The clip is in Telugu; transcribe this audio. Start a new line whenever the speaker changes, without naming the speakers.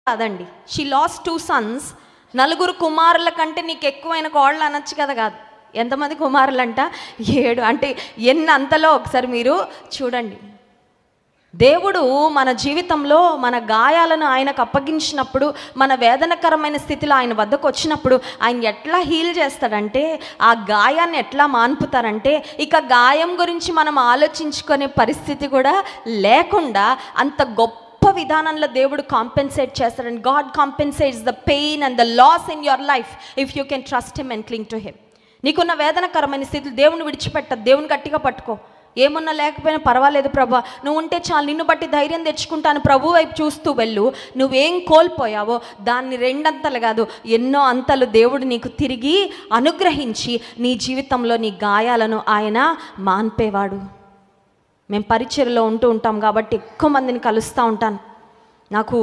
కాదండి. She lost 2 sons. నలుగురు కుమారుల కంటే నీకు ఎక్కువైన కోళ్ళు అనొచ్చు కదా. కాదు, ఎంతమంది కుమారులంట? 7. అంటే ఎన్ని అంతలో ఒకసారి మీరు చూడండి. దేవుడు మన జీవితంలో మన గాయాలను ఆయనకు అప్పగించినప్పుడు, మన వేదనకరమైన స్థితిలో ఆయన వద్దకు వచ్చినప్పుడు ఆయన ఎట్లా హీల్ చేస్తాడంటే, ఆ గాయాన్ని ఎట్లా మాన్పుతారంటే, ఇక గాయం గురించి మనం ఆలోచించుకునే పరిస్థితి కూడా లేకుండా అంత గొప్ప విధానంలో దేవుడు కాంపెన్సేట్ చేస్తాడని. God compensates the pain and the loss in your life if you can trust him and cling to him. నీకున్న వేదనకరమైన స్థితిలో దేవుని విడిచిపెట్టదు. దేవుని గట్టిగా పట్టుకో. ఏమన్నా లేకపోయినా పర్వాలేదు ప్రభా, నువ్వు ఉంటే చాలు, నిన్ను బట్టి ధైర్యం తెచ్చుకుంటాను, ప్రభు వైపు చూస్తూ వెళ్ళు. నువ్వేం కోల్పోయావో దాన్ని 2 అంతలు కాదు, ఎన్నో అంతలు దేవుడు నీకు తిరిగి అనుగ్రహించి నీ జీవితంలో నీ గాయాలను ఆయన మాన్పేవాడు. మేము పరిచర్యలో ఉంటూ ఉంటాం కాబట్టి ఎక్కువ మందిని కలుస్తూ ఉంటాను. నాకు